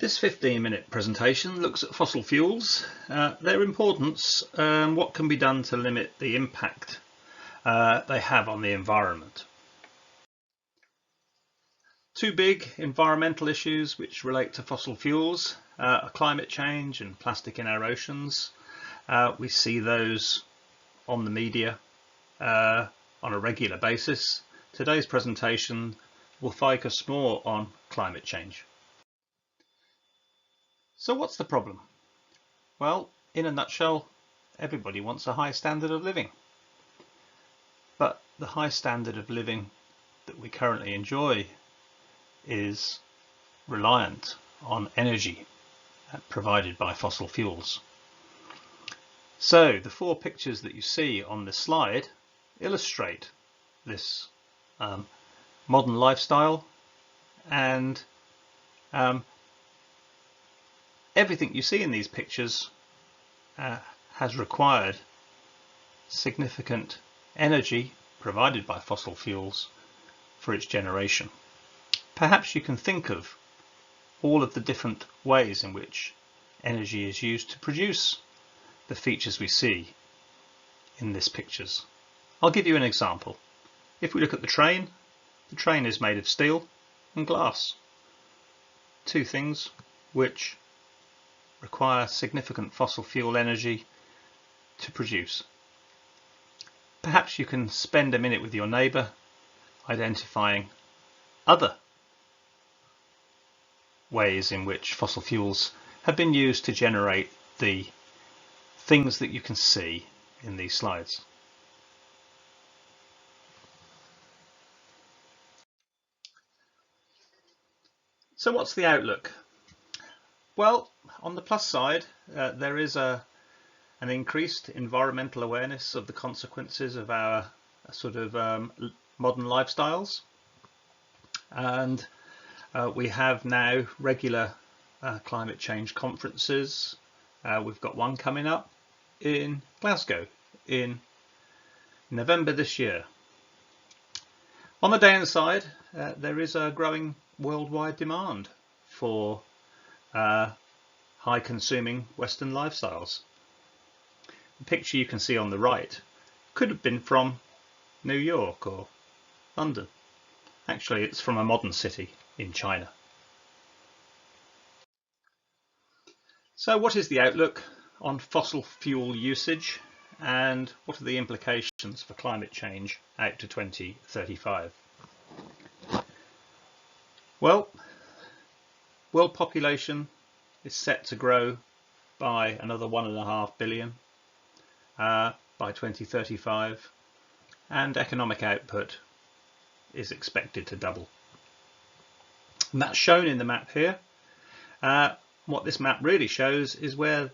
This 15-minute presentation looks at fossil fuels, their importance, and what can be done to limit the impact they have on the environment. Two big environmental issues which relate to fossil fuels are climate change and plastic in our oceans. We see those on the media on a regular basis. Today's presentation will focus more on climate change. So what's the problem? Well, in a nutshell, everybody wants a high standard of living. But the high standard of living that we currently enjoy is reliant on energy provided by fossil fuels. So the four pictures that you see on this slide illustrate this modern lifestyle, and everything you see in these pictures has required significant energy provided by fossil fuels for its generation. Perhaps you can think of all of the different ways in which energy is used to produce the features we see in these pictures. I'll give you an example. If we look at the train is made of steel and glass, two things which require significant fossil fuel energy to produce. Perhaps you can spend a minute with your neighbour identifying other ways in which fossil fuels have been used to generate the things that you can see in these slides. So what's the outlook? Well, on the plus side, there is an increased environmental awareness of the consequences of our sort of modern lifestyles, and we have now regular climate change conferences. We've got one coming up in Glasgow in November this year. On the downside, there is a growing worldwide demand for high consuming Western lifestyles. The picture you can see on the right could have been from New York or London. Actually, it's from a modern city in China. So what is the outlook on fossil fuel usage, and what are the implications for climate change out to 2035? Well, world population is set to grow by another 1.5 billion by 2035, and economic output is expected to double. And that's shown in the map here. What this map really shows is where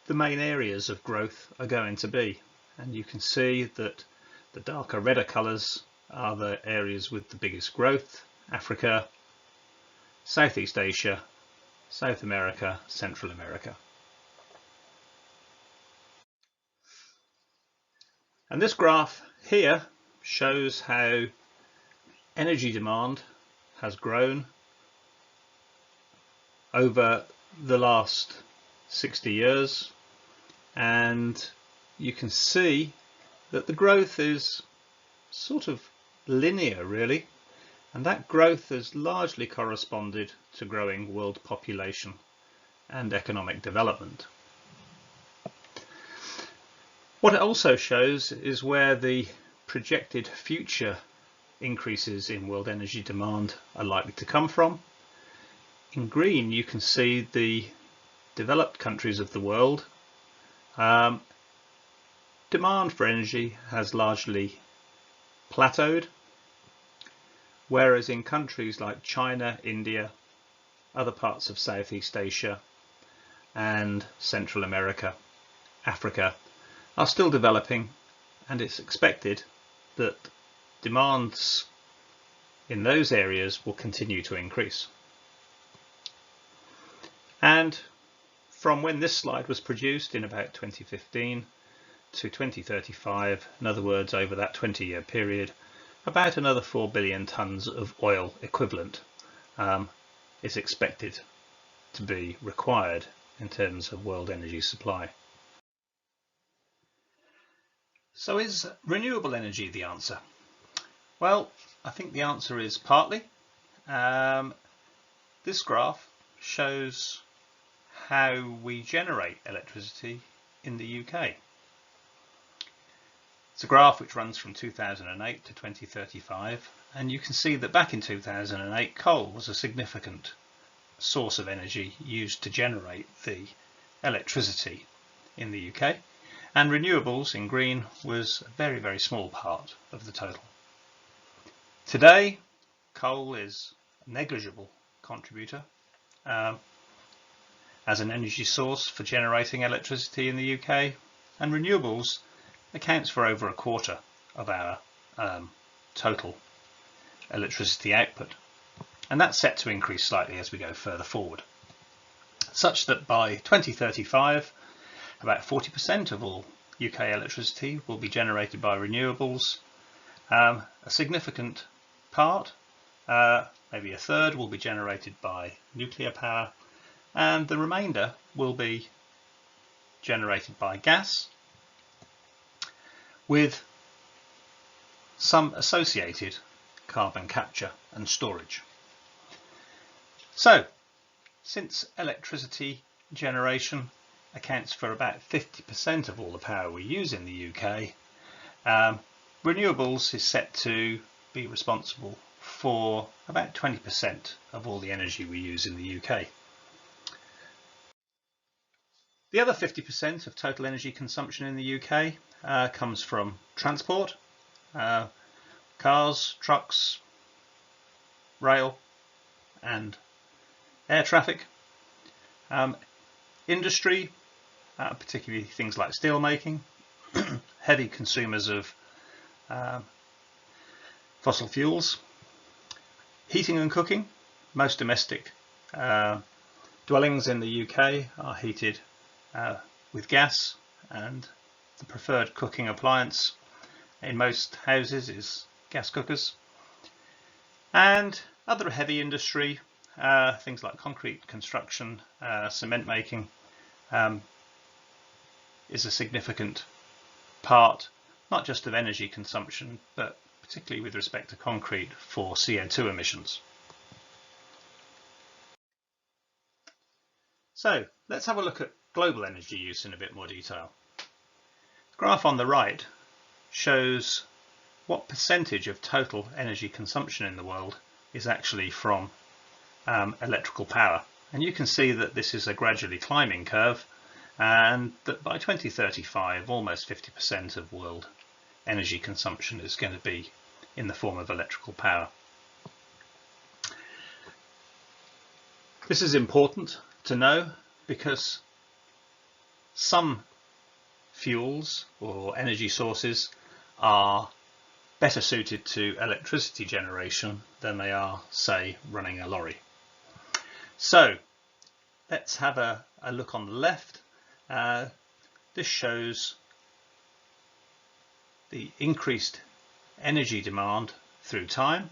the main areas of growth are going to be, and you can see that the darker redder colours are the areas with the biggest growth: Africa, Southeast Asia, South America, Central America. And this graph here shows how energy demand has grown over the last 60 years, and you can see that the growth is sort of linear really, and that growth has largely corresponded to growing world population and economic development. What it also shows is where the projected future increases in world energy demand are likely to come from. In green you can see the developed countries of the world. Demand for energy has largely plateaued, whereas in countries like China, India, other parts of Southeast Asia and Central America, Africa are still developing, and it's expected that demands in those areas will continue to increase. And from when this slide was produced in about 2015 to 2035, in other words over that 20-year period, about another 4 billion tonnes of oil equivalent is expected to be required in terms of world energy supply. So is renewable energy the answer? Well, I think the answer is partly. This graph shows how we generate electricity in the UK. It's a graph which runs from 2008 to 2035, and you can see that back in 2008 coal was a significant source of energy used to generate the electricity in the UK, and renewables in green was a very, very small part of the total. Today, coal is a negligible contributor as an energy source for generating electricity in the UK, and renewables accounts for over a quarter of our total electricity output, and that's set to increase slightly as we go further forward, such that by 2035 about 40% of all UK electricity will be generated by renewables. A significant part, maybe a third, will be generated by nuclear power, and the remainder will be generated by gas, with some associated carbon capture and storage. So, since electricity generation accounts for about 50% of all the power we use in the UK, renewables is set to be responsible for about 20% of all the energy we use in the UK. The other 50% of total energy consumption in the UK comes from transport, cars, trucks, rail and air traffic. Industry, particularly things like steel making, heavy consumers of fossil fuels. Heating and cooking, most domestic dwellings in the UK are heated with gas, and the preferred cooking appliance in most houses is gas cookers. And other heavy industry, things like concrete construction, cement making, is a significant part, not just of energy consumption, but particularly with respect to concrete, for CO2 emissions. So let's have a look at global energy use in a bit more detail. The graph on the right shows what percentage of total energy consumption in the world is actually from electrical power, and you can see that this is a gradually climbing curve, and that by 2035 almost 50% of world energy consumption is going to be in the form of electrical power. This is important to know because some fuels or energy sources are better suited to electricity generation than they are, say, running a lorry. So let's have a look on the left. This shows the increased energy demand through time,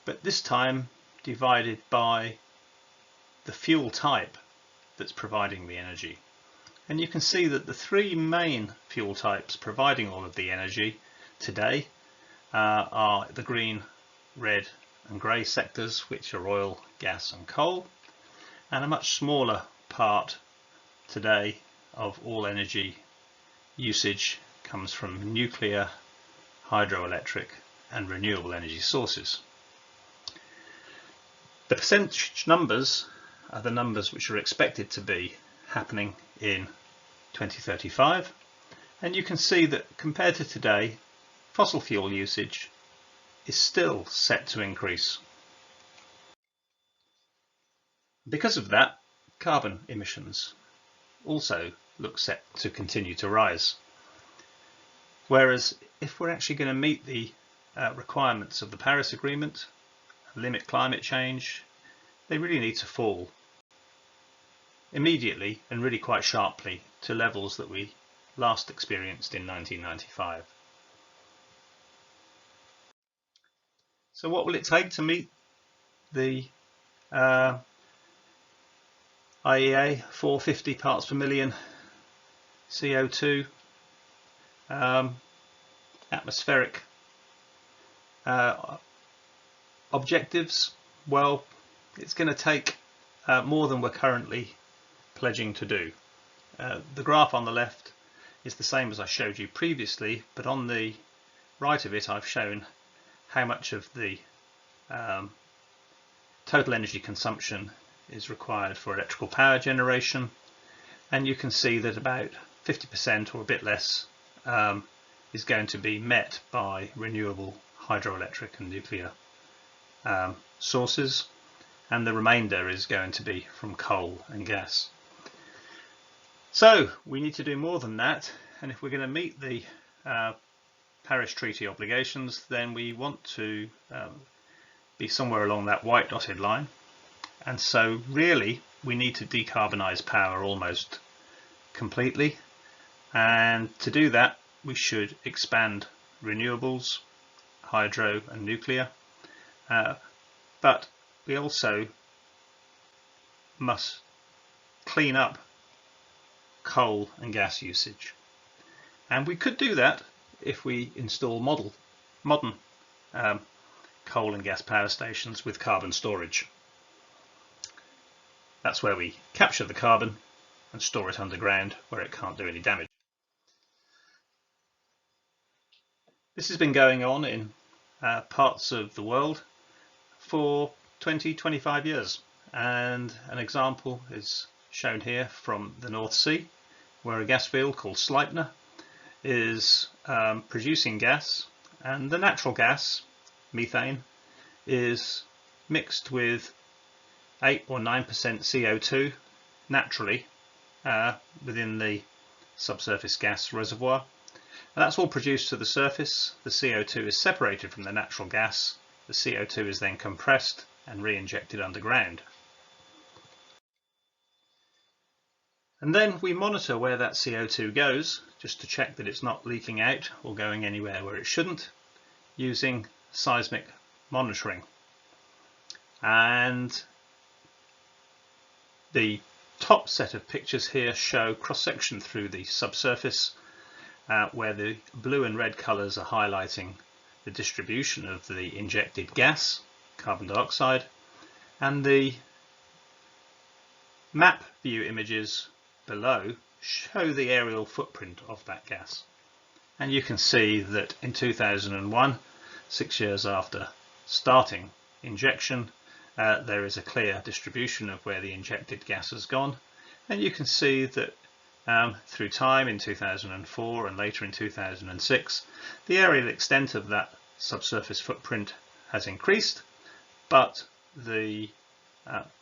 but this time divided by the fuel type that's providing the energy. And you can see that the three main fuel types providing all of the energy today are the green, red and grey sectors, which are oil, gas and coal, and a much smaller part today of all energy usage comes from nuclear, hydroelectric and renewable energy sources. The percentage numbers are the numbers which are expected to be happening in 2035, and you can see that compared to today, fossil fuel usage is still set to increase. Because of that, carbon emissions also look set to continue to rise. Whereas if we're actually going to meet the requirements of the Paris Agreement, limit climate change, they really need to fall immediately and really quite sharply to levels that we last experienced in 1995. So what will it take to meet the IEA 450 parts per million CO2, atmospheric objectives. Well, it's going to take more than we're currently pledging to do. The graph on the left is the same as I showed you previously, but on the right of it I've shown how much of the total energy consumption is required for electrical power generation, and you can see that about 50% or a bit less is going to be met by renewable hydroelectric and nuclear sources, and the remainder is going to be from coal and gas. So we need to do more than that, and if we're going to meet the Paris Treaty obligations, then we want to be somewhere along that white dotted line. And so really we need to decarbonise power almost completely, and to do that we should expand renewables, hydro and nuclear, but we also must clean up coal and gas usage, and we could do that if we install modern coal and gas power stations with carbon storage. That's where we capture the carbon and store it underground where it can't do any damage. This has been going on in parts of the world for 20-25 years, and an example is shown here from the North Sea, where a gas field called Sleipner is producing gas, and the natural gas, methane, is mixed with 8 or 9% CO2 naturally within the subsurface gas reservoir, and that's all produced to the surface. The CO2 is separated from the natural gas, the CO2 is then compressed and re-injected underground. And then we monitor where that CO2 goes, just to check that it's not leaking out or going anywhere where it shouldn't, using seismic monitoring. And the top set of pictures here show cross-section through the subsurface, where the blue and red colours are highlighting the distribution of the injected gas, carbon dioxide, and the map view images below show the aerial footprint of that gas. And you can see that in 2001, 6 years after starting injection, there is a clear distribution of where the injected gas has gone, and you can see that through time in 2004 and later in 2006, the aerial extent of that subsurface footprint has increased, but the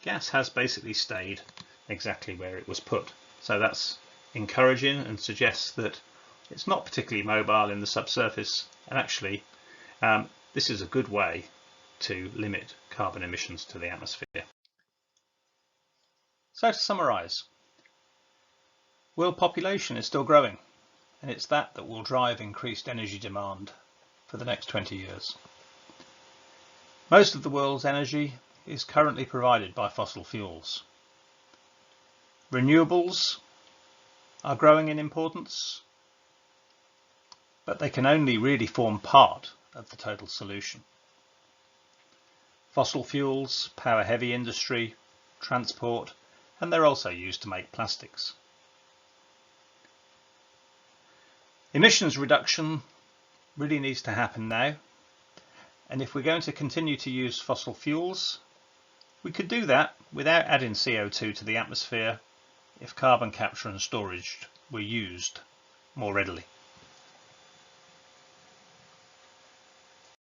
gas has basically stayed exactly where it was put. So that's encouraging and suggests that it's not particularly mobile in the subsurface, and actually this is a good way to limit carbon emissions to the atmosphere. So to summarise, world population is still growing, and it's that will drive increased energy demand for the next 20 years. Most of the world's energy is currently provided by fossil fuels. Renewables are growing in importance, but they can only really form part of the total solution. Fossil fuels power heavy industry, transport, and they're also used to make plastics. Emissions reduction really needs to happen now, and if we're going to continue to use fossil fuels, we could do that without adding CO2 to the atmosphere if carbon capture and storage were used more readily.